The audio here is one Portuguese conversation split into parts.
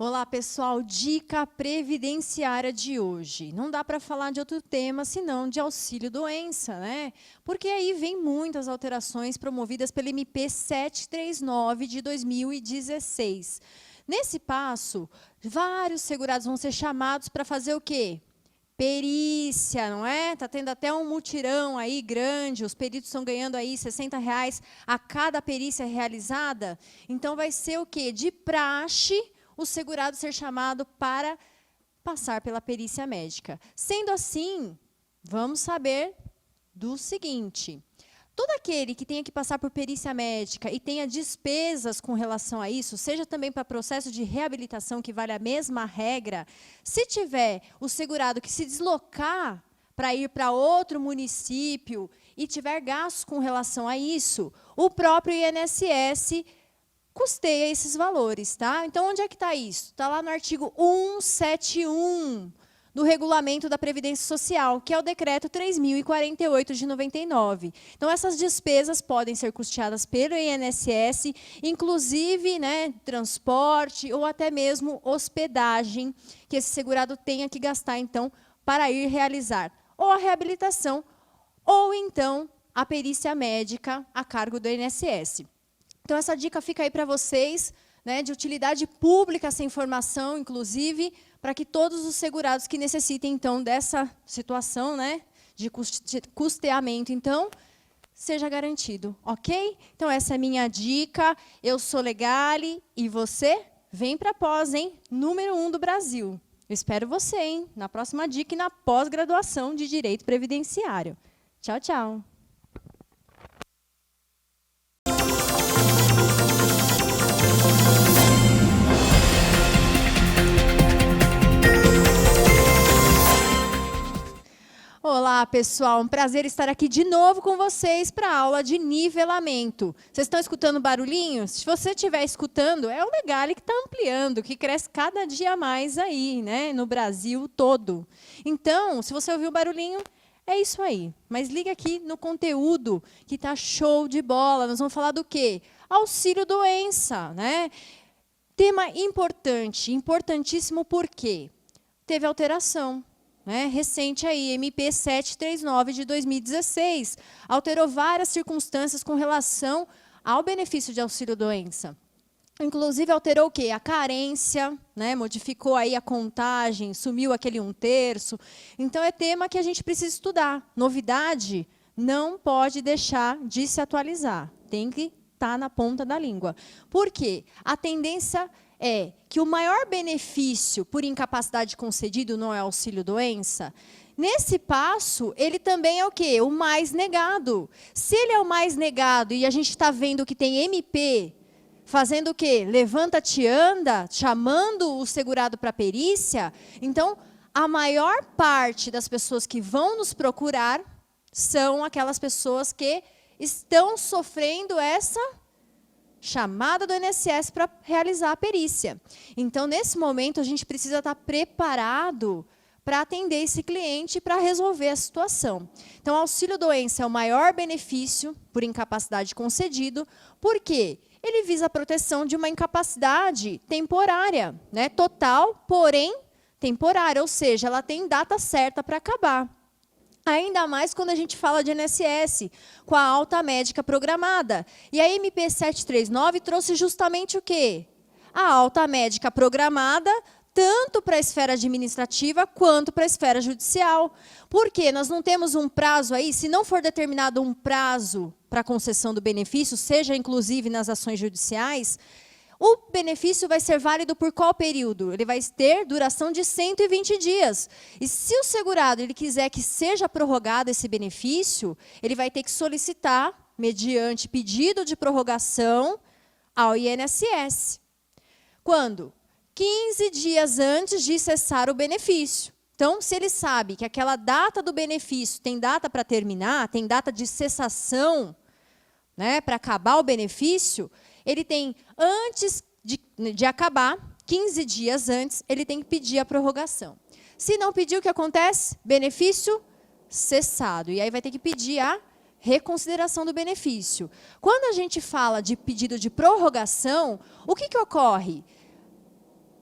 Olá, pessoal. Dica previdenciária de hoje. Não dá para falar de outro tema, senão de auxílio-doença, né? Porque aí vem muitas alterações promovidas pela MP 739 de 2016. Nesse passo, vários segurados vão ser chamados para fazer o quê? Perícia, não é? Está tendo até um mutirão aí grande, os peritos estão ganhando aí R$60 a cada perícia realizada. Então, vai ser o quê? De praxe, o segurado ser chamado para passar pela perícia médica. Sendo assim, vamos saber do seguinte: todo aquele que tenha que passar por perícia médica e tenha despesas com relação a isso, seja também para processo de reabilitação, que vale a mesma regra, se tiver o segurado que se deslocar para ir para outro município e tiver gastos com relação a isso, o próprio INSS custeia esses valores, tá? Então, onde é que está isso? Está lá no artigo 171 do Regulamento da Previdência Social, que é o decreto 3.048 de 99. Então, essas despesas podem ser custeadas pelo INSS, inclusive, né, transporte ou até mesmo hospedagem, que esse segurado tenha que gastar, então, para ir realizar ou a reabilitação ou, então, a perícia médica a cargo do INSS. Então, essa dica fica aí para vocês, né, de utilidade pública, essa informação, inclusive, para que todos os segurados que necessitem, então, dessa situação, né, de custeamento, então, seja garantido, ok? Então, essa é a minha dica. Eu sou Legale e você vem para a pós, hein? Número 1 do Brasil. Eu espero você, hein? Na próxima dica e na pós-graduação de Direito Previdenciário. Tchau, tchau. Olá, pessoal. Um prazer estar aqui de novo com vocês para a aula de nivelamento. Vocês estão escutando barulhinhos? Se você estiver escutando, é o Legale que está ampliando, que cresce cada dia mais aí, né, no Brasil todo. Então, se você ouviu o barulhinho, é isso aí. Mas liga aqui no conteúdo, que está show de bola. Nós vamos falar do quê? Auxílio-doença, né? Tema importante, importantíssimo porque teve alteração. Recente aí, MP 739 de 2016, alterou várias circunstâncias com relação ao benefício de auxílio-doença. Inclusive, alterou o quê? A carência, né? Modificou aí a contagem, sumiu aquele 1/3. Então, é tema que a gente precisa estudar. Novidade não pode deixar de se atualizar. Tem que estar na ponta da língua. Por quê? A tendência é que o maior benefício por incapacidade concedido não é auxílio-doença. Nesse passo, ele também é o quê? O mais negado. Se ele é o mais negado e a gente está vendo que tem MP fazendo o quê? Levanta-te, anda, chamando o segurado para a perícia, então, a maior parte das pessoas que vão nos procurar são aquelas pessoas que estão sofrendo essa chamada do INSS para realizar a perícia. Então, nesse momento, a gente precisa estar preparado para atender esse cliente para resolver a situação. Então, o auxílio-doença é o maior benefício por incapacidade concedido, porque ele visa a proteção de uma incapacidade temporária, né? Total, porém temporária, ou seja, ela tem data certa para acabar. Ainda mais quando a gente fala de INSS, com a alta médica programada. E a MP 739 trouxe justamente o quê? A alta médica programada, tanto para a esfera administrativa, quanto para a esfera judicial. Por quê? Nós não temos um prazo aí, se não for determinado um prazo para a concessão do benefício, seja inclusive nas ações judiciais, o benefício vai ser válido por qual período? Ele vai ter duração de 120 dias. E se o segurado ele quiser que seja prorrogado esse benefício, ele vai ter que solicitar, mediante pedido de prorrogação, ao INSS. Quando? 15 dias antes de cessar o benefício. Então, se ele sabe que aquela data do benefício tem data para terminar, tem data de cessação, né, para acabar o benefício, ele tem, antes de acabar, 15 dias antes, ele tem que pedir a prorrogação. Se não pedir, o que acontece? Benefício cessado. E aí vai ter que pedir a reconsideração do benefício. Quando a gente fala de pedido de prorrogação, o que ocorre?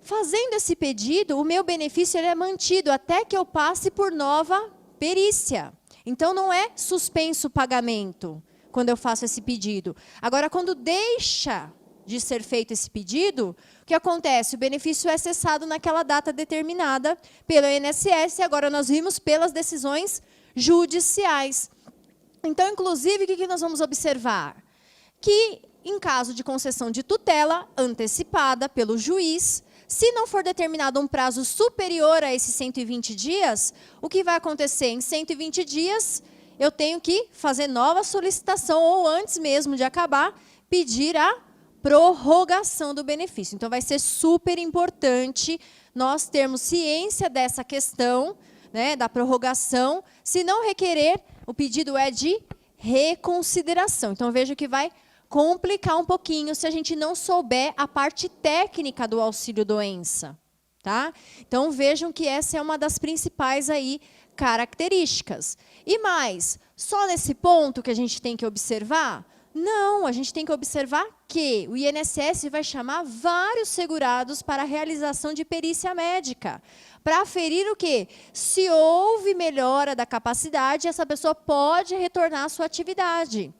fazendo esse pedido, o meu benefício ele é mantido até que eu passe por nova perícia. Então, não é suspenso o pagamento quando eu faço esse pedido. Agora, quando deixa de ser feito esse pedido, o que acontece? O benefício é cessado naquela data determinada pelo INSS, e agora nós vimos pelas decisões judiciais. Então, inclusive, o que nós vamos observar? Que, em caso de concessão de tutela antecipada pelo juiz, se não for determinado um prazo superior a esses 120 dias, o que vai acontecer? Em 120 dias, eu tenho que fazer nova solicitação, ou antes mesmo de acabar, pedir a prorrogação do benefício. Então, vai ser super importante nós termos ciência dessa questão, né, da prorrogação. Se não requerer, o pedido é de reconsideração. Então, veja que vai complicar um pouquinho se a gente não souber a parte técnica do auxílio-doença. Tá? Então, vejam que essa é uma das principais aí características. E mais, só nesse ponto que a gente tem que observar? Não, a gente tem que observar que o INSS vai chamar vários segurados para a realização de perícia médica, para aferir o quê? Se houve melhora da capacidade, essa pessoa pode retornar à sua atividade.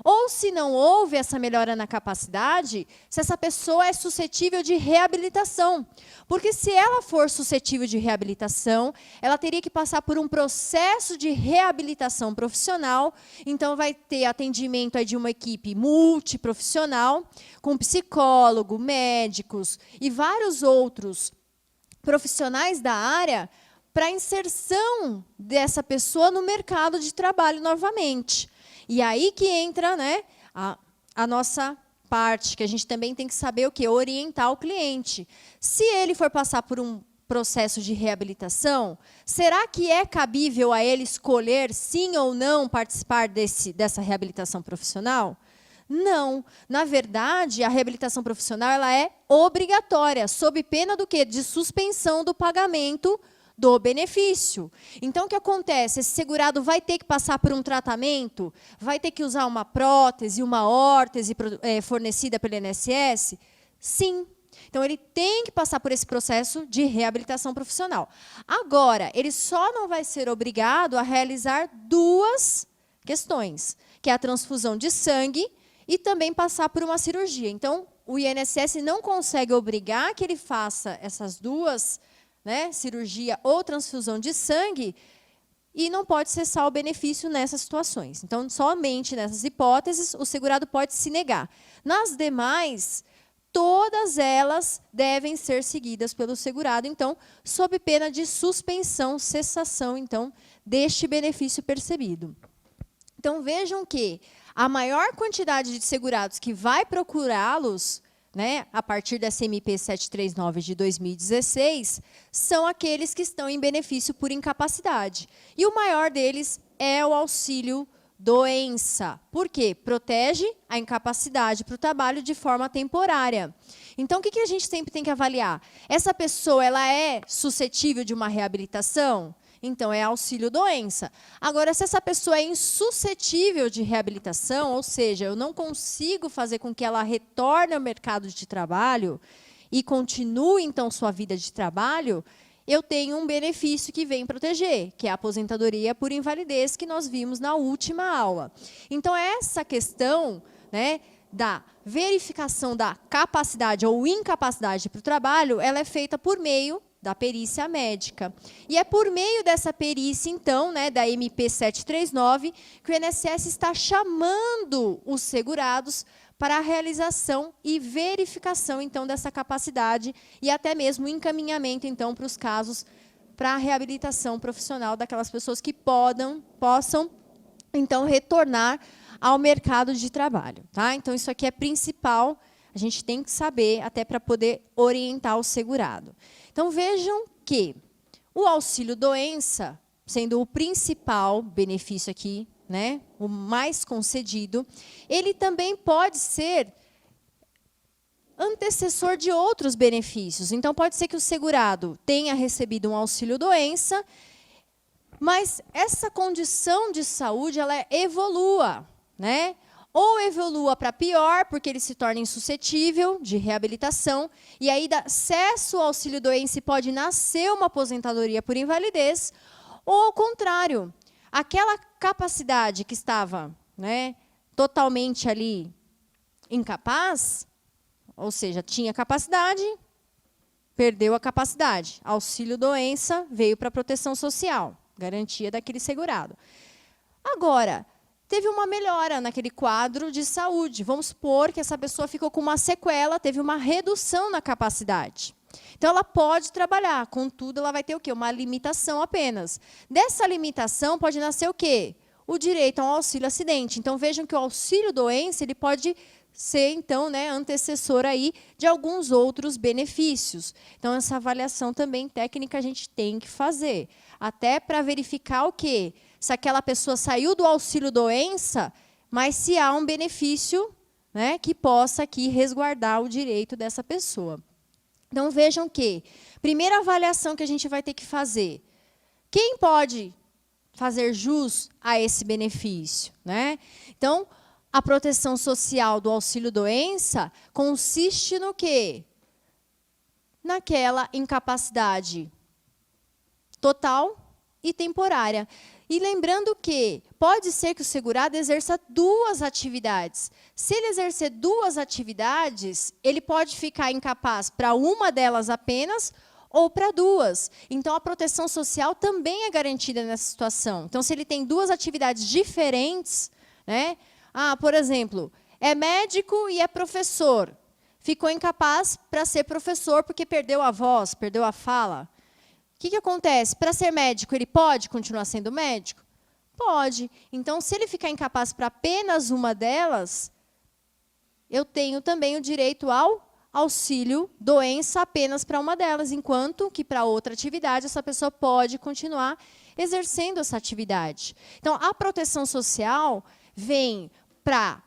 Ou se não houve essa melhora na capacidade, se essa pessoa é suscetível de reabilitação. Porque se ela for suscetível de reabilitação, ela teria que passar por um processo de reabilitação profissional, então vai ter atendimento aí de uma equipe multiprofissional, com psicólogo, médicos e vários outros profissionais da área, para a inserção dessa pessoa no mercado de trabalho novamente. E aí que entra, né, a nossa parte, que a gente também tem que saber o quê? Orientar o cliente. Se ele for passar por um processo de reabilitação, será que é cabível a ele escolher sim ou não participar dessa reabilitação profissional? Não. Na verdade, a reabilitação profissional ela é obrigatória, sob pena do quê? De suspensão do pagamento do benefício. Então, o que acontece? Esse segurado vai ter que passar por um tratamento? Vai ter que usar uma prótese, uma órtese fornecida pelo INSS? Sim. Então, ele tem que passar por esse processo de reabilitação profissional. Agora, ele só não vai ser obrigado a realizar duas questões, que é a transfusão de sangue e também passar por uma cirurgia. Então, o INSS não consegue obrigar que ele faça essas duas, né, cirurgia ou transfusão de sangue, e não pode cessar o benefício nessas situações. Então, somente nessas hipóteses, o segurado pode se negar. Nas demais, todas elas devem ser seguidas pelo segurado, então, sob pena de suspensão, cessação, então, deste benefício percebido. Então, vejam que a maior quantidade de segurados que vai procurá-los, né, a partir da MP 739 de 2016, são aqueles que estão em benefício por incapacidade. E o maior deles é o auxílio-doença. Por quê? Protege a incapacidade para o trabalho de forma temporária. Então, o que a gente sempre tem que avaliar? Essa pessoa ela é suscetível de uma reabilitação? Então, é auxílio-doença. Agora, se essa pessoa é insuscetível de reabilitação, ou seja, eu não consigo fazer com que ela retorne ao mercado de trabalho e continue, então, sua vida de trabalho, eu tenho um benefício que vem proteger, que é a aposentadoria por invalidez, que nós vimos na última aula. Então, essa questão, né, da verificação da capacidade ou incapacidade para o trabalho, ela é feita por meio da perícia médica. E é por meio dessa perícia, então, né, da MP 739, que o INSS está chamando os segurados para a realização e verificação, então, dessa capacidade e até mesmo o encaminhamento, então, para os casos para a reabilitação profissional daquelas pessoas que possam, então, retornar ao mercado de trabalho. Tá? Então, isso aqui é principal, a gente tem que saber até para poder orientar o segurado. Então, vejam que o auxílio-doença, sendo o principal benefício aqui, né, o mais concedido, ele também pode ser antecessor de outros benefícios. Então, pode ser que o segurado tenha recebido um auxílio-doença, mas essa condição de saúde ela evolua, né? ou evolua para pior, porque ele se torna insuscetível de reabilitação, e aí dá acesso ao auxílio-doença e pode nascer uma aposentadoria por invalidez, ou ao contrário, aquela capacidade que estava, né, totalmente ali incapaz, ou seja, tinha capacidade, perdeu a capacidade. Auxílio-doença veio para a proteção social, garantia daquele segurado. Agora, teve uma melhora naquele quadro de saúde. Vamos supor que essa pessoa ficou com uma sequela, teve uma redução na capacidade. Então, ela pode trabalhar, contudo, ela vai ter o quê? Uma limitação apenas. Dessa limitação pode nascer o quê? O direito ao auxílio-acidente. Então, vejam que o auxílio-doença ele pode ser, então, né, antecessor aí de alguns outros benefícios. Então, essa avaliação também técnica a gente tem que fazer. Até para verificar o quê? Se aquela pessoa saiu do auxílio-doença, mas se há um benefício, né, que possa aqui resguardar o direito dessa pessoa. Então, vejam que, primeira avaliação que a gente vai ter que fazer, quem pode fazer jus a esse benefício, né? Então, a proteção social do auxílio-doença consiste no quê? Naquela incapacidade total e temporária. E lembrando que pode ser que o segurado exerça duas atividades. Se ele exercer duas atividades, ele pode ficar incapaz para uma delas apenas ou para duas. Então, a proteção social também é garantida nessa situação. Então, se ele tem duas atividades diferentes, né? Por exemplo, é médico e é professor. Ficou incapaz para ser professor porque perdeu a voz, perdeu a fala. O que acontece? Para ser médico, ele pode continuar sendo médico? Pode. Então, se ele ficar incapaz para apenas uma delas, eu tenho também o direito ao auxílio-doença apenas para uma delas, enquanto que para outra atividade essa pessoa pode continuar exercendo essa atividade. Então, a proteção social vem para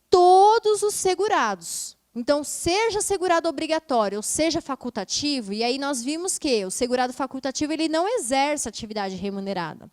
todos os segurados. Então, seja segurado obrigatório ou seja facultativo, e aí nós vimos que o segurado facultativo ele não exerce atividade remunerada.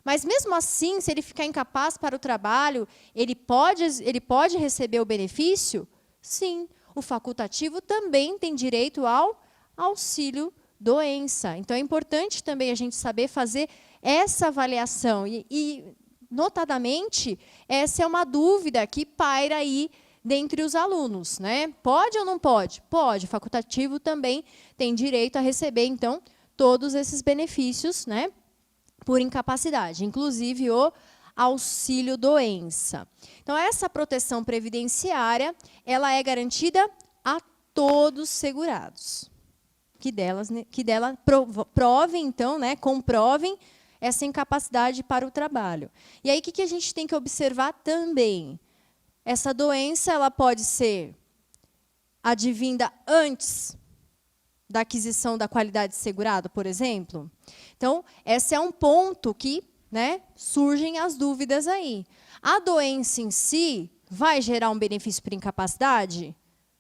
Mas, mesmo assim, se ele ficar incapaz para o trabalho, ele pode receber o benefício? Sim. O facultativo também tem direito ao auxílio-doença. Então, é importante também a gente saber fazer essa avaliação. E, notadamente, essa é uma dúvida que paira aí dentre os alunos, né? Pode ou não pode? Pode. O facultativo também tem direito a receber, então, todos esses benefícios, né, por incapacidade, inclusive o auxílio-doença. Então, essa proteção previdenciária, ela é garantida a todos os segurados. Que dela provem, então, né, comprovem essa incapacidade para o trabalho. E aí, o que a gente tem que observar também? Essa doença ela pode ser advinda antes da aquisição da qualidade de segurado, por exemplo. Então, esse é um ponto que, né, surgem as dúvidas aí. A doença em si vai gerar um benefício por incapacidade?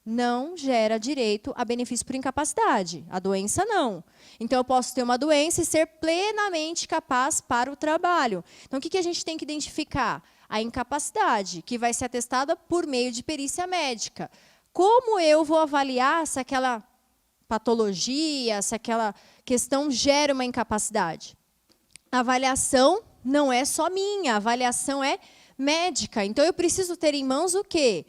Não gera direito a benefício por incapacidade. A doença não. Então, eu posso ter uma doença e ser plenamente capaz para o trabalho. Então, o que a gente tem que identificar? A incapacidade, que vai ser atestada por meio de perícia médica. Como eu vou avaliar se aquela patologia, se aquela questão gera uma incapacidade? A avaliação não é só minha, a avaliação é médica. Então, eu preciso ter em mãos o quê?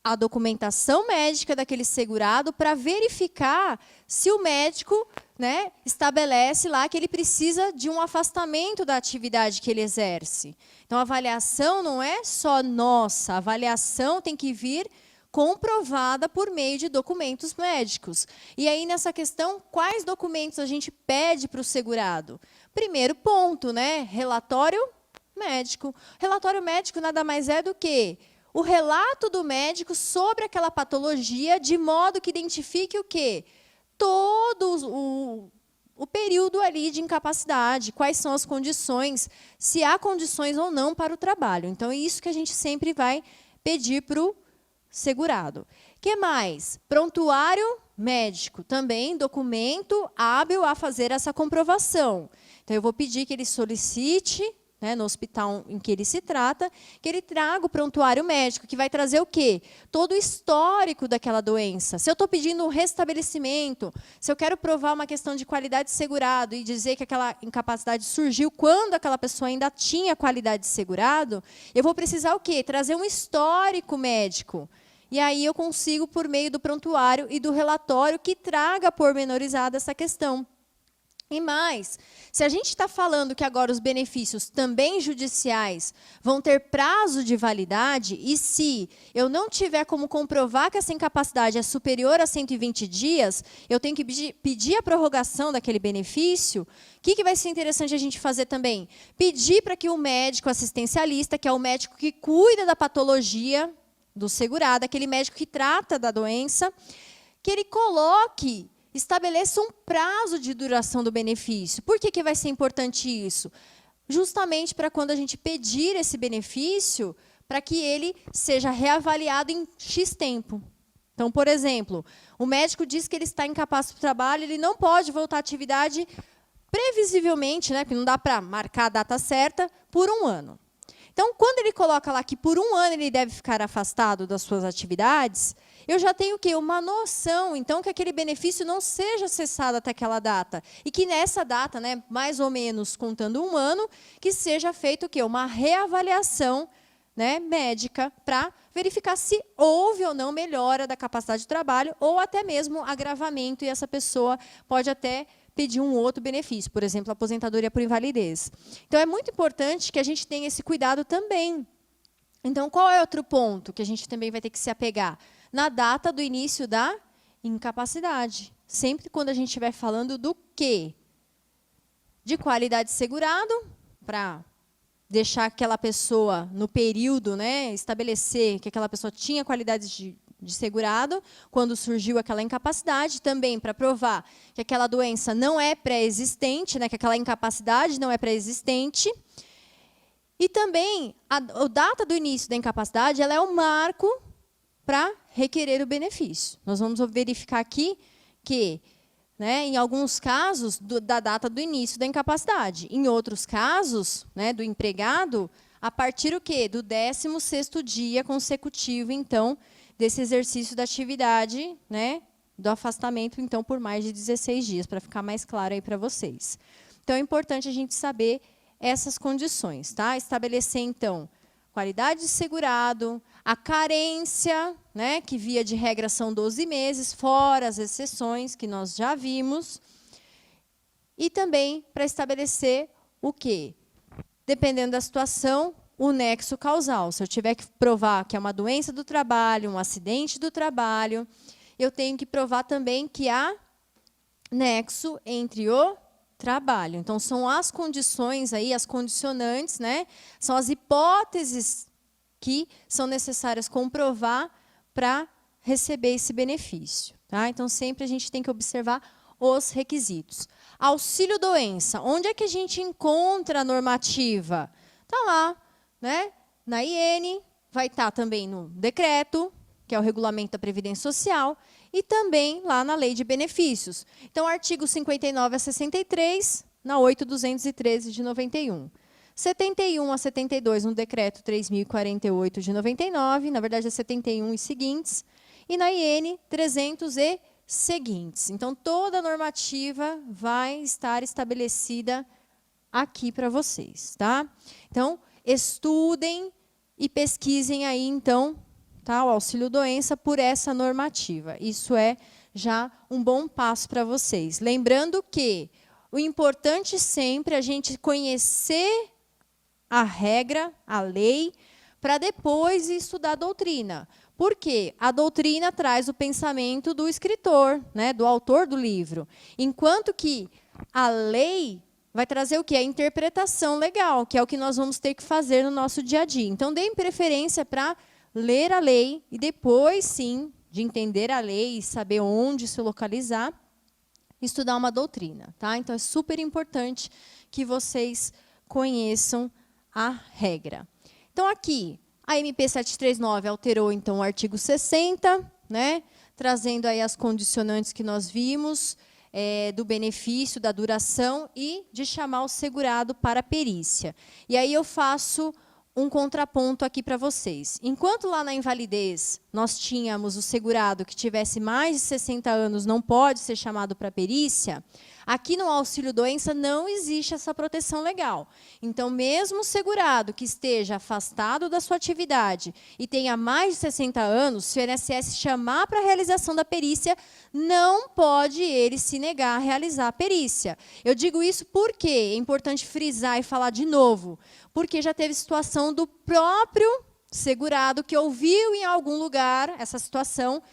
A documentação médica daquele segurado para verificar se o médico, né, estabelece lá que ele precisa de um afastamento da atividade que ele exerce. Então, a avaliação não é só nossa, a avaliação tem que vir comprovada por meio de documentos médicos. E aí, nessa questão, quais documentos a gente pede para o segurado? Primeiro ponto, né, relatório médico. Relatório médico nada mais é do que o relato do médico sobre aquela patologia, de modo que identifique o quê? Todo o período ali de incapacidade, quais são as condições, se há condições ou não para o trabalho. Então, é isso que a gente sempre vai pedir para o segurado. O que mais? Prontuário médico, também documento hábil a fazer essa comprovação. Então, eu vou pedir que ele solicite, né, no hospital em que ele se trata, que ele traga o prontuário médico, que vai trazer o quê? Todo o histórico daquela doença. Se eu estou pedindo um restabelecimento, se eu quero provar uma questão de qualidade de segurado e dizer que aquela incapacidade surgiu quando aquela pessoa ainda tinha qualidade de segurado, eu vou precisar o quê? Trazer um histórico médico. E aí eu consigo, por meio do prontuário e do relatório, que traga pormenorizada essa questão. E mais, se a gente está falando que agora os benefícios também judiciais vão ter prazo de validade, e se eu não tiver como comprovar que essa incapacidade é superior a 120 dias, eu tenho que pedir a prorrogação daquele benefício, o que vai ser interessante a gente fazer também? Pedir para que o médico assistencialista, que é o médico que cuida da patologia do segurado, aquele médico que trata da doença, que ele estabeleça um prazo de duração do benefício. Por que vai ser importante isso? Justamente para quando a gente pedir esse benefício, para que ele seja reavaliado em X tempo. Então, por exemplo, o médico diz que ele está incapaz para o trabalho, ele não pode voltar à atividade previsivelmente, né, porque não dá para marcar a data certa, por 1 ano. Então, quando ele coloca lá que por 1 ano ele deve ficar afastado das suas atividades, eu já tenho o quê? Uma noção, então, que aquele benefício não seja cessado até aquela data. E que nessa data, né, mais ou menos contando 1 ano, que seja feito o quê? Uma reavaliação, né, médica para verificar se houve ou não melhora da capacidade de trabalho ou até mesmo agravamento, e essa pessoa pode até pedir um outro benefício, por exemplo, aposentadoria por invalidez. Então, é muito importante que a gente tenha esse cuidado também. Então, qual é outro ponto que a gente também vai ter que se apegar? Na data do início da incapacidade. Sempre quando a gente estiver falando do quê? De qualidade de segurado, para deixar aquela pessoa no período, né, estabelecer que aquela pessoa tinha qualidade de segurado, quando surgiu aquela incapacidade, também para provar que aquela doença não é pré-existente, né, que aquela incapacidade não é pré-existente. E também, a data do início da incapacidade ela é um marco para requerer o benefício. Nós vamos verificar aqui que, né, em alguns casos, da data do início da incapacidade. Em outros casos, né, do empregado, a partir do quê? Do 16º dia consecutivo, então, desse exercício da atividade, né, do afastamento, então, por mais de 16 dias, para ficar mais claro aí para vocês. Então, é importante a gente saber essas condições, tá? Estabelecer, então, qualidade de segurado, a carência, né, que via de regra são 12 meses, fora as exceções que nós já vimos, e também para estabelecer o quê? Dependendo da situação, o nexo causal. Se eu tiver que provar que é uma doença do trabalho, um acidente do trabalho, eu tenho que provar também que há nexo entre o trabalho. Então, são as condições aí, as condicionantes, né? São as hipóteses que são necessárias comprovar para receber esse benefício. Tá? Então, sempre a gente tem que observar os requisitos. Auxílio-doença. Onde é que a gente encontra a normativa? Está lá, né? Na IN, vai estar também no decreto, que é o regulamento da Previdência Social, e também lá na Lei de Benefícios. Então, artigo 59 a 63, na 8.213 de 91. 71 a 72, no decreto 3.048 de 99, na verdade é 71 e seguintes, e na IN 300 e seguintes. Então, toda a normativa vai estar estabelecida aqui para vocês, tá? Então, estudem e pesquisem aí, então, tá, o auxílio-doença por essa normativa. Isso é já um bom passo para vocês. Lembrando que o importante sempre é a gente conhecer a regra, a lei, para depois estudar a doutrina. Por quê? A doutrina traz o pensamento do escritor, né, do autor do livro. Enquanto que a lei vai trazer o quê? A interpretação legal, que é o que nós vamos ter que fazer no nosso dia a dia. Então, deem preferência para ler a lei e depois, sim, de entender a lei e saber onde se localizar, estudar uma doutrina. Tá? Então, é super importante que vocês conheçam a regra. Então, aqui, a MP 739 alterou, então, o artigo 60, né, trazendo aí as condicionantes que nós vimos, do benefício, da duração e de chamar o segurado para a perícia. E aí eu faço um contraponto aqui para vocês. Enquanto lá na invalidez nós tínhamos o segurado que tivesse mais de 60 anos não pode ser chamado para perícia, aqui no auxílio-doença não existe essa proteção legal. Então, mesmo o segurado que esteja afastado da sua atividade e tenha mais de 60 anos, se o INSS chamar para a realização da perícia, não pode ele se negar a realizar a perícia. Eu digo isso porque é importante frisar e falar de novo, porque já teve situação do próprio segurado que ouviu em algum lugar essa situação,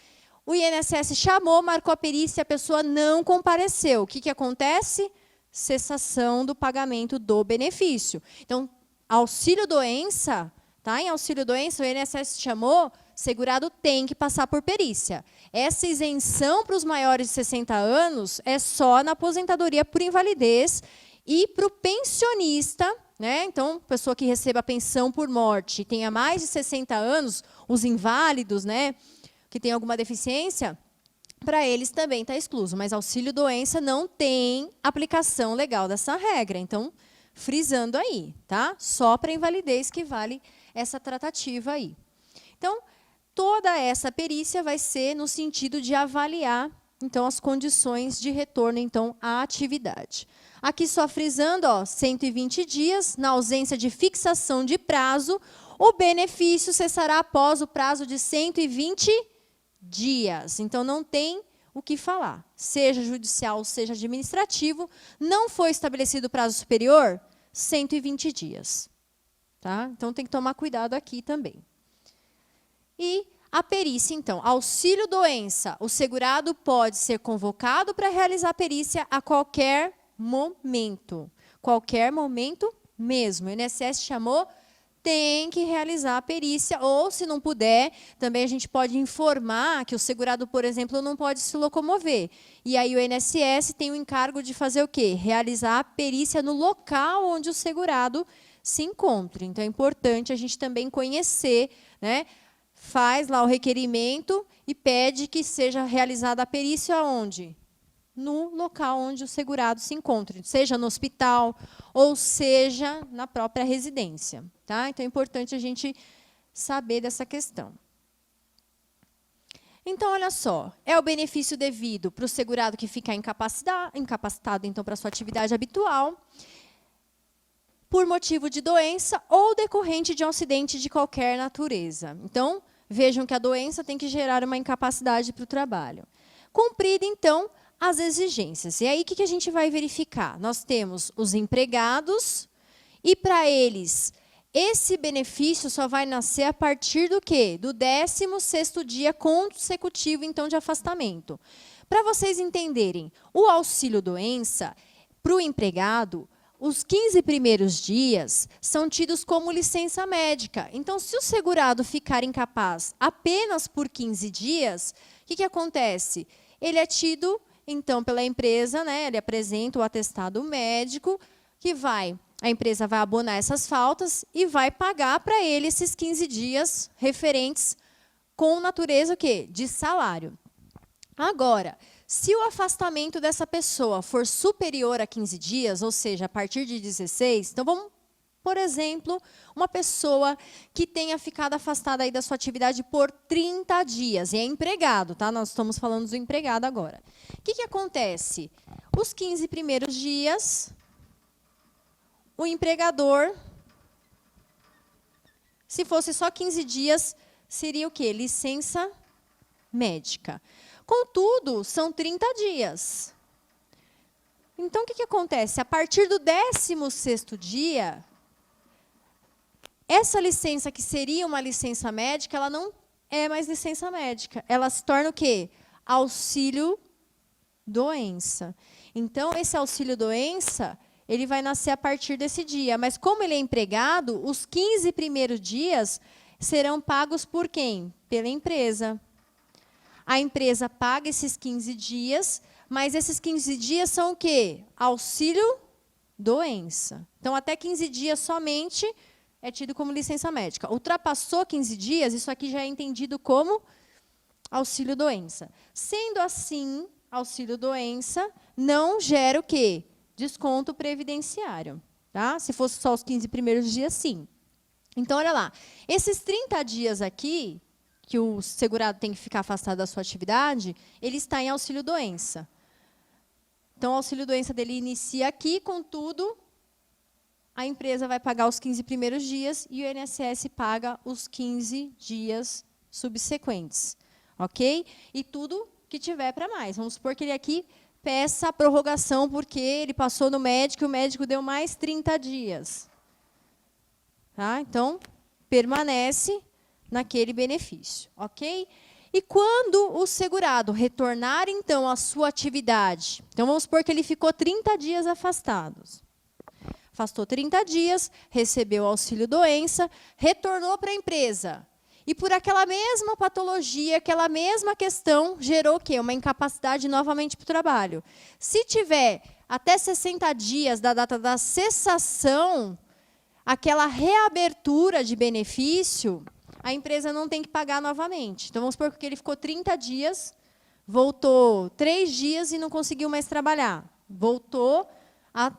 o INSS chamou, marcou a perícia, a pessoa não compareceu. O que acontece? Cessação do pagamento do benefício. Então, auxílio-doença, tá? Em auxílio-doença, o INSS chamou, segurado tem que passar por perícia. Essa isenção para os maiores de 60 anos é só na aposentadoria por invalidez e para o pensionista, né? Então, pessoa que receba pensão por morte e tenha mais de 60 anos, os inválidos, né, que tem alguma deficiência, para eles também está excluso. Mas auxílio-doença não tem aplicação legal dessa regra. Então, frisando aí, tá? Só para invalidez que vale essa tratativa aí. Então, toda essa perícia vai ser no sentido de avaliar, então, as condições de retorno, então, à atividade. Aqui só frisando, ó, 120 dias, na ausência de fixação de prazo, o benefício cessará após o prazo de 120 dias. Então, não tem o que falar. Seja judicial, seja administrativo, não foi estabelecido prazo superior, 120 dias. Tá? Então, tem que tomar cuidado aqui também. E a perícia, então, auxílio-doença. O segurado pode ser convocado para realizar a perícia a qualquer momento. Qualquer momento mesmo. O INSS chamou, tem que realizar a perícia, ou, se não puder, também a gente pode informar que o segurado, por exemplo, não pode se locomover. E aí o INSS tem o encargo de fazer o quê? Realizar a perícia no local onde o segurado se encontra. Então, é importante a gente também conhecer, né? Faz lá o requerimento e pede que seja realizada a perícia onde? No local onde o segurado se encontra, seja no hospital ou seja na própria residência. Tá? Então, é importante a gente saber dessa questão. Então, olha só, é o benefício devido para o segurado que ficar incapacitado então, para a sua atividade habitual, por motivo de doença ou decorrente de um acidente de qualquer natureza. Então, vejam que a doença tem que gerar uma incapacidade para o trabalho. Cumprida, então, as exigências. E aí, o que a gente vai verificar? Nós temos os empregados e, para eles, esse benefício só vai nascer a partir do quê? Do 16º dia consecutivo, então, de afastamento. Para vocês entenderem, o auxílio-doença, para o empregado, os 15 primeiros dias são tidos como licença médica. Então, se o segurado ficar incapaz apenas por 15 dias, o que acontece? Ele é tido, então, pela empresa, né, ele apresenta o atestado médico, que a empresa vai abonar essas faltas e vai pagar para ele esses 15 dias referentes com natureza o quê? De salário. Agora, se o afastamento dessa pessoa for superior a 15 dias, ou seja, a partir de 16, então vamos, por exemplo, uma pessoa que tenha ficado afastada aí da sua atividade por 30 dias, e é empregado, tá? Nós estamos falando do empregado agora. O que acontece? Os 15 primeiros dias, o empregador, se fosse só 15 dias, seria o quê? Licença médica. Contudo, são 30 dias. Então, o que acontece? A partir do 16º dia, essa licença, que seria uma licença médica, ela não é mais licença médica. Ela se torna o quê? Auxílio-doença. Então, esse auxílio-doença, ele vai nascer a partir desse dia. Mas, como ele é empregado, os 15 primeiros dias serão pagos por quem? Pela empresa. A empresa paga esses 15 dias, mas esses 15 dias são o quê? Auxílio-doença. Então, até 15 dias somente é tido como licença médica. Ultrapassou 15 dias, isso aqui já é entendido como auxílio-doença. Sendo assim, auxílio-doença não gera o quê? Desconto previdenciário. Tá? Se fosse só os 15 primeiros dias, sim. Então, olha lá. Esses 30 dias aqui, que o segurado tem que ficar afastado da sua atividade, ele está em auxílio-doença. Então, o auxílio-doença dele inicia aqui, contudo, a empresa vai pagar os 15 primeiros dias e o INSS paga os 15 dias subsequentes. Ok? E tudo que tiver para mais. Vamos supor que ele aqui peça a prorrogação porque ele passou no médico e o médico deu mais 30 dias. Tá? Então, permanece naquele benefício. Ok? E quando o segurado retornar, então, à sua atividade, então vamos supor que ele ficou 30 dias afastado. Afastou 30 dias, recebeu auxílio-doença, retornou para a empresa. E por aquela mesma patologia, aquela mesma questão, gerou o quê? Uma incapacidade novamente para o trabalho. Se tiver até 60 dias da data da cessação, aquela reabertura de benefício, a empresa não tem que pagar novamente. Então, vamos supor que ele ficou 30 dias, voltou 3 dias e não conseguiu mais trabalhar. Voltou a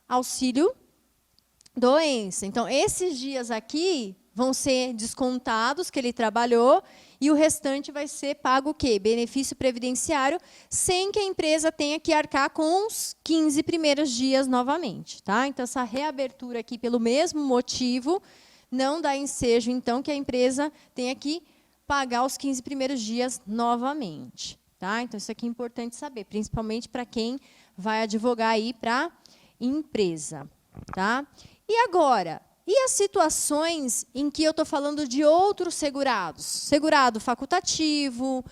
auxílio-doença. Então, esses dias aqui vão ser descontados que ele trabalhou e o restante vai ser pago o quê? Benefício previdenciário, sem que a empresa tenha que arcar com os 15 primeiros dias novamente. Tá? Então, essa reabertura aqui, pelo mesmo motivo, não dá ensejo, então, que a empresa tenha que pagar os 15 primeiros dias novamente. Tá? Então, isso aqui é importante saber, principalmente para quem vai advogar aí para a empresa. Tá? E agora, e as situações em que eu estou falando de outros segurados? Segurado facultativo,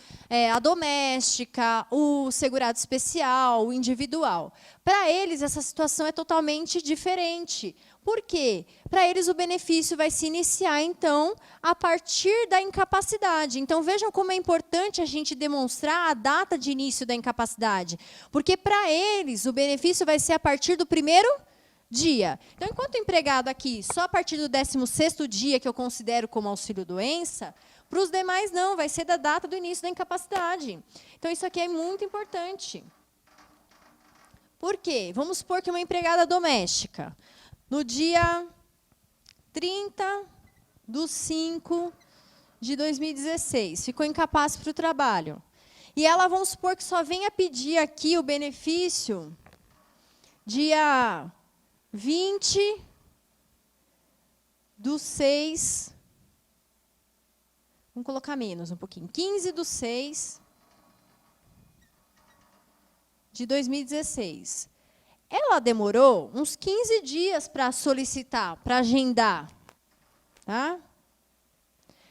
a doméstica, o segurado especial, o individual. Para eles, essa situação é totalmente diferente. Por quê? Para eles, o benefício vai se iniciar, então, a partir da incapacidade. Então, vejam como é importante a gente demonstrar a data de início da incapacidade. Porque, para eles, o benefício vai ser a partir do primeiro dia. Então, enquanto o empregado aqui, só a partir do 16º dia que eu considero como auxílio-doença, para os demais não, vai ser da data do início da incapacidade. Então, isso aqui é muito importante. Por quê? Vamos supor que uma empregada doméstica, no dia 30/5/2016, ficou incapaz para o trabalho. E ela, vamos supor que só venha pedir aqui o benefício dia 20/6, vamos colocar menos um pouquinho, 15/6/2016. Ela demorou uns 15 dias para solicitar, para agendar. Tá?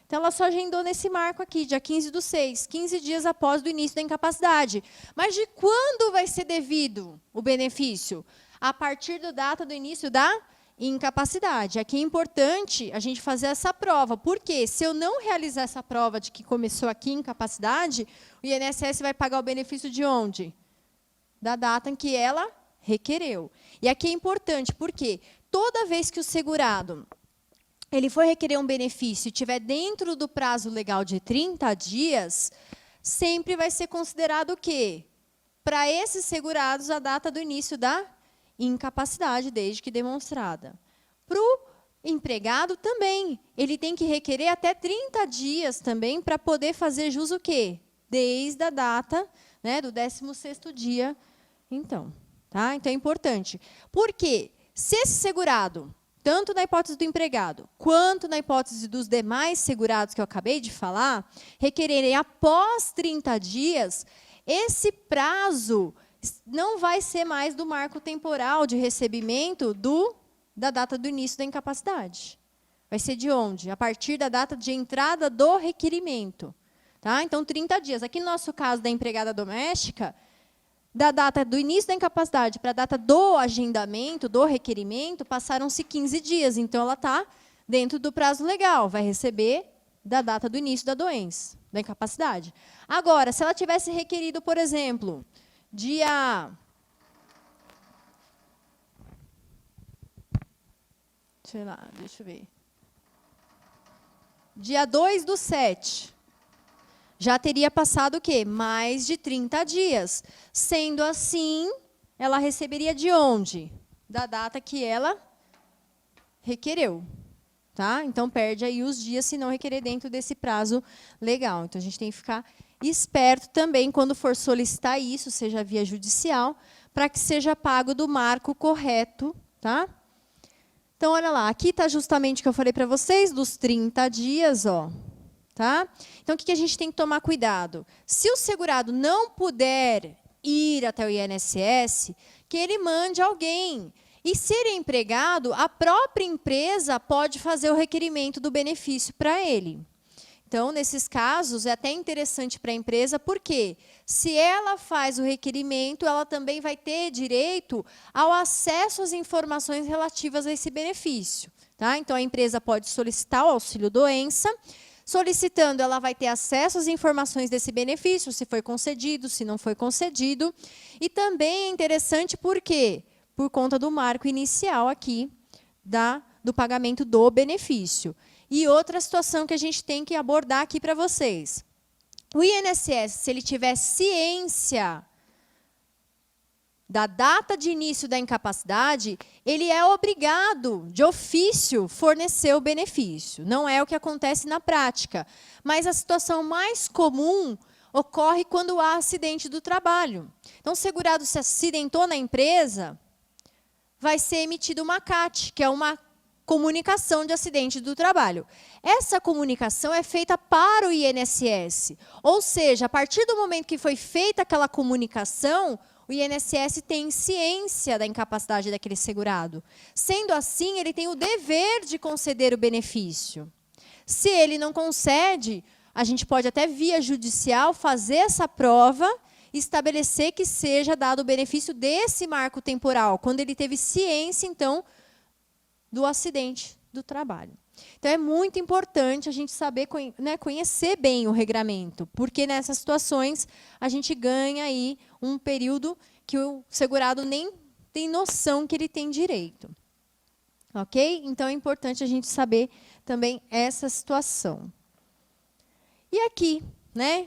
Então, ela só agendou nesse marco aqui, dia 15/6, 15 dias após o início da incapacidade. Mas de quando vai ser devido o benefício? A partir da data do início da incapacidade. Aqui é importante a gente fazer essa prova. Por quê? Se eu não realizar essa prova de que começou aqui incapacidade, o INSS vai pagar o benefício de onde? Da data em que ela requereu. E aqui é importante, porque toda vez que o segurado ele for requerer um benefício e estiver dentro do prazo legal de 30 dias, sempre vai ser considerado o quê? Para esses segurados, a data do início da incapacidade, desde que demonstrada. Para o empregado também, ele tem que requerer até 30 dias também para poder fazer jus o quê? Desde a data, né, do 16º dia, então. Tá? Então, é importante. Por quê? Se esse segurado, tanto na hipótese do empregado, quanto na hipótese dos demais segurados que eu acabei de falar, requererem após 30 dias, esse prazo não vai ser mais do marco temporal de recebimento da data do início da incapacidade. Vai ser de onde? A partir da data de entrada do requerimento. Tá? Então, 30 dias. Aqui no nosso caso da empregada doméstica, da data do início da incapacidade para a data do agendamento, do requerimento, passaram-se 15 dias. Então, ela está dentro do prazo legal, vai receber da data do início da doença, da incapacidade. Agora, se ela tivesse requerido, por exemplo, dia... Sei lá, deixa eu ver. Dia 2/7. já teria passado o quê? Mais de 30 dias. Sendo assim, ela receberia de onde? Da data que ela requereu. Tá? Então, perde aí os dias se não requerer dentro desse prazo legal. Então, a gente tem que ficar esperto também quando for solicitar isso, seja via judicial, para que seja pago do marco correto. Tá? Então, olha lá, aqui está justamente o que eu falei para vocês, dos 30 dias. Ó, tá? Então, o que a gente tem que tomar cuidado? Se o segurado não puder ir até o INSS, que ele mande alguém. E se ele é empregado, a própria empresa pode fazer o requerimento do benefício para ele. Então, nesses casos, é até interessante para a empresa, porque se ela faz o requerimento, ela também vai ter direito ao acesso às informações relativas a esse benefício. Tá? Então, a empresa pode solicitar o auxílio-doença. Solicitando, ela vai ter acesso às informações desse benefício, se foi concedido, se não foi concedido. E também é interessante por quê? Por conta do marco inicial aqui do pagamento do benefício. E outra situação que a gente tem que abordar aqui para vocês. O INSS, se ele tiver ciência da data de início da incapacidade, ele é obrigado, de ofício, fornecer o benefício. Não é o que acontece na prática. Mas a situação mais comum ocorre quando há acidente do trabalho. Então, o segurado se acidentou na empresa, vai ser emitida uma CAT, que é uma comunicação de acidente do trabalho. Essa comunicação é feita para o INSS. Ou seja, a partir do momento que foi feita aquela comunicação, o INSS tem ciência da incapacidade daquele segurado. Sendo assim, ele tem o dever de conceder o benefício. Se ele não concede, a gente pode até via judicial fazer essa prova e estabelecer que seja dado o benefício desse marco temporal, quando ele teve ciência, então, do acidente do trabalho. Então, é muito importante a gente saber, conhecer bem o regramento, porque nessas situações a gente ganha aí um período que o segurado nem tem noção que ele tem direito. Ok? Então, é importante a gente saber também essa situação. E aqui,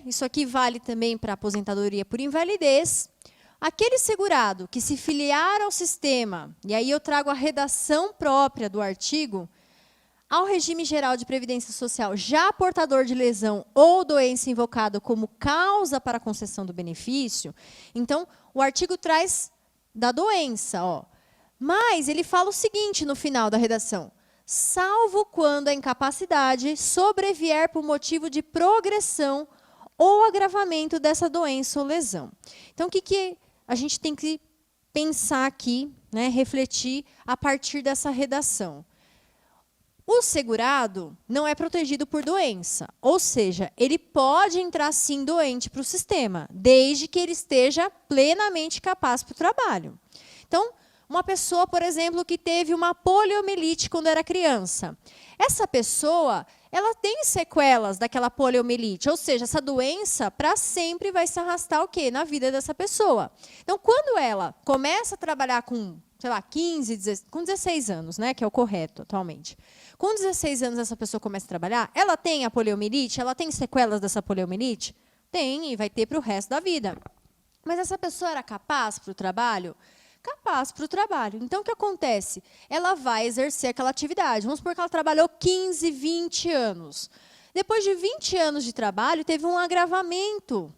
isso aqui vale também para aposentadoria por invalidez. Aquele segurado que se filiar ao sistema, e aí eu trago a redação própria do artigo, ao regime geral de previdência social, já portador de lesão ou doença invocado como causa para a concessão do benefício, então, o artigo traz da doença, ó. Mas ele fala o seguinte no final da redação: salvo quando a incapacidade sobrevier por motivo de progressão ou agravamento dessa doença ou lesão. Então, o que a gente tem que pensar aqui, refletir a partir dessa redação? O segurado não é protegido por doença, ou seja, ele pode entrar sim doente para o sistema, desde que ele esteja plenamente capaz para o trabalho. Então, uma pessoa, por exemplo, que teve uma poliomielite quando era criança, essa pessoa, ela tem sequelas daquela poliomielite, ou seja, essa doença para sempre vai se arrastar o quê? Na vida dessa pessoa. Então, quando ela começa a trabalhar com, sei lá, 15, com 16 anos, que é o correto atualmente. Com 16 anos essa pessoa começa a trabalhar, ela tem a poliomielite, ela tem sequelas dessa poliomielite? Tem, e vai ter para o resto da vida. Mas essa pessoa era capaz para o trabalho? Capaz para o trabalho. Então, o que acontece? Ela vai exercer aquela atividade. Vamos supor que ela trabalhou 15, 20 anos. Depois de 20 anos de trabalho, teve um agravamento.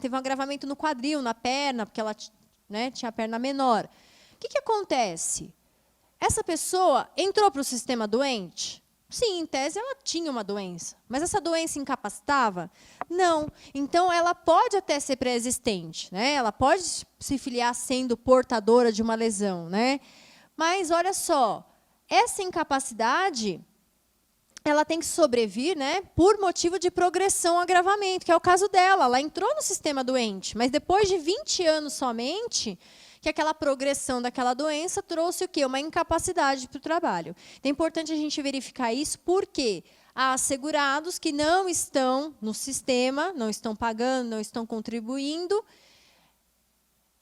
Teve um agravamento no quadril, na perna, porque ela tinha a perna menor. O que acontece? Essa pessoa entrou para o sistema doente? Sim, em tese ela tinha uma doença. Mas essa doença incapacitava? Não. Então, ela pode até ser pré-existente. Ela pode se filiar sendo portadora de uma lesão. Mas, olha só, essa incapacidade ela tem que sobrevir por motivo de progressão ou agravamento, que é o caso dela. Ela entrou no sistema doente, mas depois de 20 anos somente, que aquela progressão daquela doença trouxe o quê? Uma incapacidade para o trabalho. Então, é importante a gente verificar isso, porque há segurados que não estão no sistema, não estão pagando, não estão contribuindo,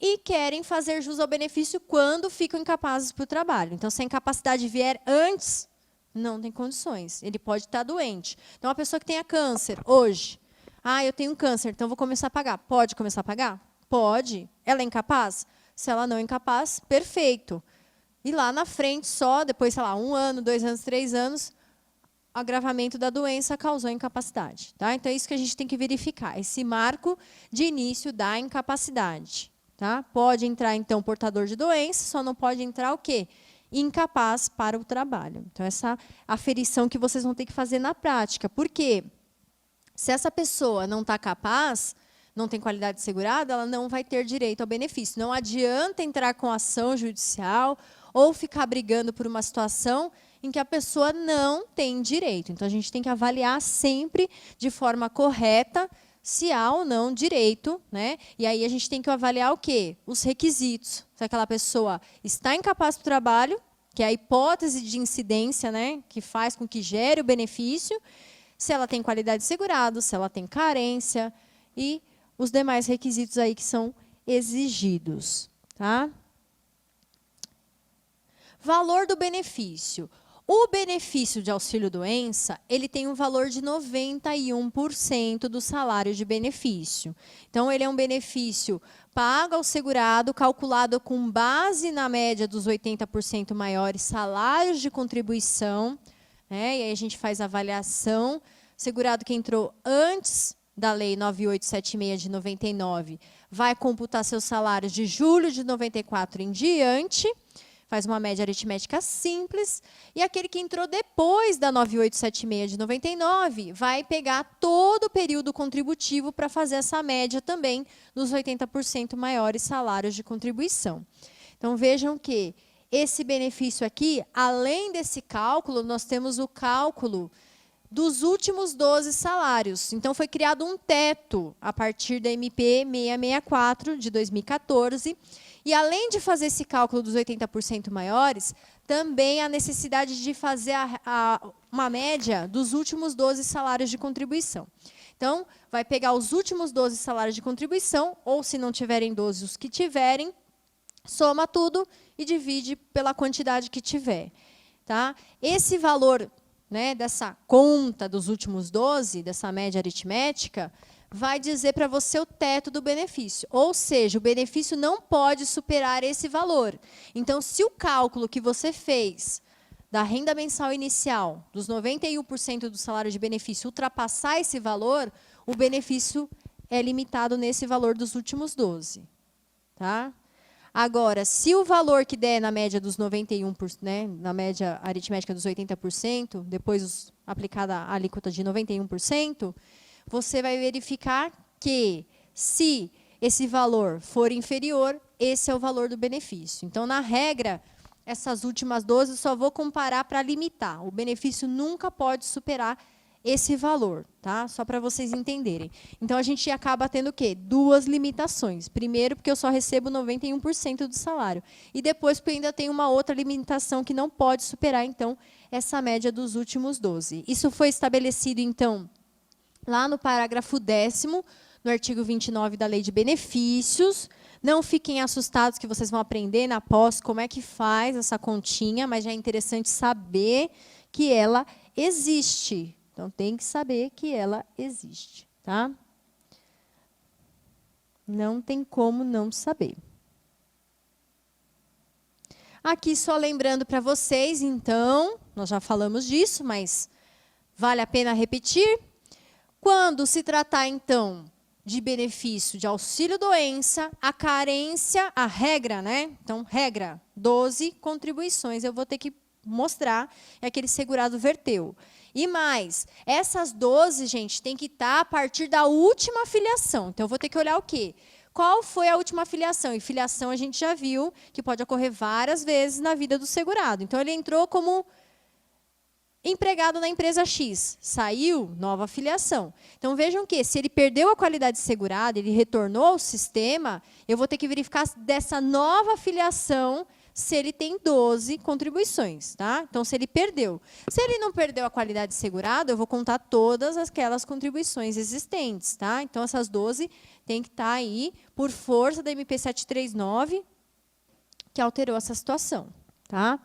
e querem fazer jus ao benefício quando ficam incapazes para o trabalho. Então, se a incapacidade vier antes, não tem condições. Ele pode estar doente. Então, uma pessoa que tenha câncer hoje, Ah, eu tenho câncer, então vou começar a pagar. Pode começar a pagar? Pode. Ela é incapaz? Se ela não é incapaz, perfeito. E lá na frente, só depois, sei lá, 1 ano, 2 anos, 3 anos, agravamento da doença causou incapacidade. Tá? Então, é isso que a gente tem que verificar, esse marco de início da incapacidade. Tá? Pode entrar, então, portador de doença, só não pode entrar o quê? Incapaz para o trabalho. Então, essa aferição que vocês vão ter que fazer na prática. Por quê? Se essa pessoa não está capaz, não tem qualidade segurada, ela não vai ter direito ao benefício. Não adianta entrar com ação judicial ou ficar brigando por uma situação em que a pessoa não tem direito. Então, a gente tem que avaliar sempre de forma correta se há ou não direito, né? E aí a gente tem que avaliar o quê? Os requisitos. Se aquela pessoa está incapaz para o trabalho, que é a hipótese de incidência, né, que faz com que gere o benefício, se ela tem qualidade segurada, se ela tem carência e os demais requisitos aí que são exigidos. Tá? Valor do benefício. O benefício de auxílio-doença, ele tem um valor de 91% do salário de benefício. Então, ele é um benefício pago ao segurado, calculado com base na média dos 80% maiores salários de contribuição, né? E aí a gente faz a avaliação. Segurado que entrou antes da Lei 9876 de 99, vai computar seus salários de julho de 94 em diante, faz uma média aritmética simples, e aquele que entrou depois da 9876 de 99 vai pegar todo o período contributivo para fazer essa média também nos 80% maiores salários de contribuição. Então, vejam que esse benefício aqui, além desse cálculo, nós temos o cálculo dos últimos 12 salários. Então, foi criado um teto a partir da MP 664 de 2014, e além de fazer esse cálculo dos 80% maiores, também a necessidade de fazer uma média dos últimos 12 salários de contribuição. Então, vai pegar os últimos 12 salários de contribuição, ou se não tiverem 12, os que tiverem, soma tudo e divide pela quantidade que tiver. Tá? Esse valor, né, dessa conta dos últimos 12, dessa média aritmética, vai dizer para você o teto do benefício. Ou seja, o benefício não pode superar esse valor. Então, se o cálculo que você fez da renda mensal inicial, dos 91% do salário de benefício, ultrapassar esse valor, o benefício é limitado nesse valor dos últimos 12. Tá? Agora, se o valor que der na média dos 91%, né, na média aritmética dos 80%, depois aplicada a alíquota de 91%, você vai verificar que, se esse valor for inferior, esse é o valor do benefício. Então, na regra, essas últimas 12 só vou comparar para limitar. O benefício nunca pode superar esse valor, tá? Só para vocês entenderem. Então, a gente acaba tendo o quê? 2 limitações. Primeiro, porque eu só recebo 91% do salário. E depois, porque eu ainda tenho uma outra limitação que não pode superar, então, essa média dos últimos 12. Isso foi estabelecido, então, lá no parágrafo 10º, no artigo 29 da Lei de Benefícios. Não fiquem assustados que vocês vão aprender na pós como é que faz essa continha, mas já é interessante saber que ela existe. Então, tem que saber que ela existe. Tá? Não tem como não saber. Aqui, só lembrando para vocês, então, nós já falamos disso, mas vale a pena repetir. Quando se tratar, então, de benefício de auxílio-doença, a carência, a regra, né? Então, regra, 12 contribuições eu vou ter que mostrar, é aquele segurado verteu. E mais, essas 12, gente, tem que estar a partir da última filiação. Então, eu vou ter que olhar o quê? Qual foi a última filiação? E filiação a gente já viu que pode ocorrer várias vezes na vida do segurado. Então, ele entrou como empregado na empresa X, saiu, nova filiação. Então, vejam que, se ele perdeu a qualidade segurada, ele retornou ao sistema, eu vou ter que verificar dessa nova filiação se ele tem 12 contribuições. Tá? Então, se ele perdeu. Se ele não perdeu a qualidade segurada, eu vou contar todas aquelas contribuições existentes. Tá? Então, essas 12 têm que estar aí por força da MP 739, que alterou essa situação. Tá?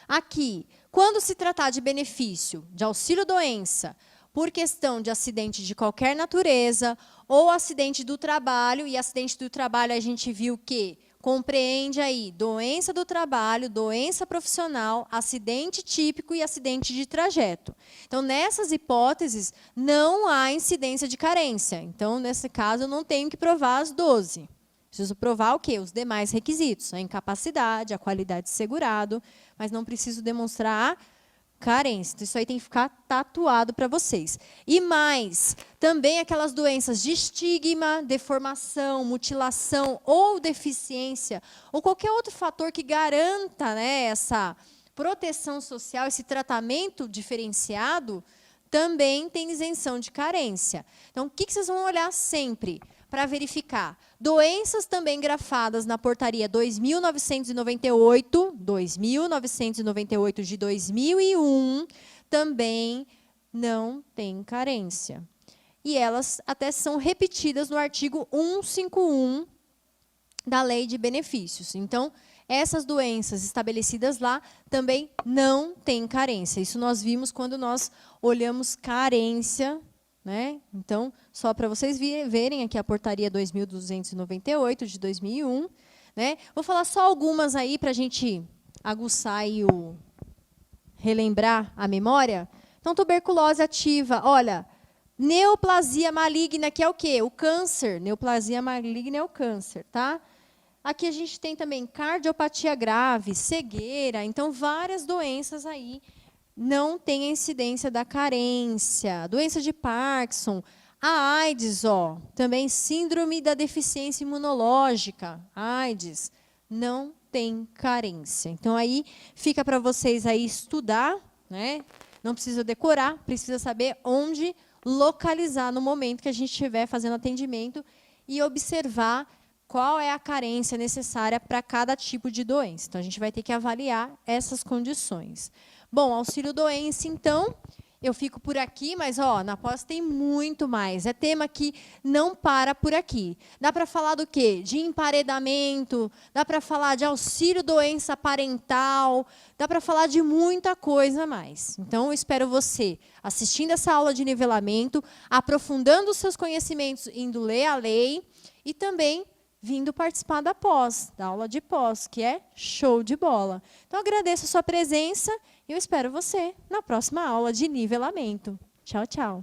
Aqui, quando se tratar de benefício de auxílio-doença, por questão de acidente de qualquer natureza ou acidente do trabalho, e acidente do trabalho a gente viu que compreende aí doença do trabalho, doença profissional, acidente típico e acidente de trajeto. Então, nessas hipóteses, não há incidência de carência. Então, nesse caso, eu não tenho que provar as 12. Preciso provar o quê? Os demais requisitos, a incapacidade, a qualidade de segurado, mas não preciso demonstrar a carência. Então, isso aí tem que ficar tatuado para vocês. E mais, também aquelas doenças de estigma, deformação, mutilação ou deficiência, ou qualquer outro fator que garanta, né, essa proteção social, esse tratamento diferenciado, também tem isenção de carência. Então, o que vocês vão olhar sempre para verificar? Doenças também grafadas na portaria 2.998 de 2001, também não tem carência. E elas até são repetidas no artigo 151 da Lei de Benefícios. Então, essas doenças estabelecidas lá também não têm carência. Isso nós vimos quando nós olhamos carência, né? Então, só para vocês verem aqui a portaria 2.298 de 2001. Né? Vou falar só algumas aí para a gente aguçar e relembrar a memória. Então, tuberculose ativa. Olha, neoplasia maligna, que é o quê? O câncer. Neoplasia maligna é o câncer, tá? Aqui a gente tem também cardiopatia grave, cegueira. Então, várias doenças aí não tem a incidência da carência. Doença de Parkinson, a AIDS, ó, também síndrome da deficiência imunológica, AIDS, não tem carência. Então, aí fica para vocês aí estudar, né? Não precisa decorar, precisa saber onde localizar no momento que a gente estiver fazendo atendimento e observar qual é a carência necessária para cada tipo de doença. Então, a gente vai ter que avaliar essas condições. Bom, auxílio-doença, então, eu fico por aqui, mas ó, na pós tem muito mais. É tema que não para por aqui. Dá para falar do quê? De emparedamento, dá para falar de auxílio-doença parental, dá para falar de muita coisa mais. Então, eu espero você assistindo essa aula de nivelamento, aprofundando os seus conhecimentos, indo ler a lei e também vindo participar da pós, da aula de pós, que é show de bola. Então, agradeço a sua presença e eu espero você na próxima aula de nivelamento. Tchau, tchau.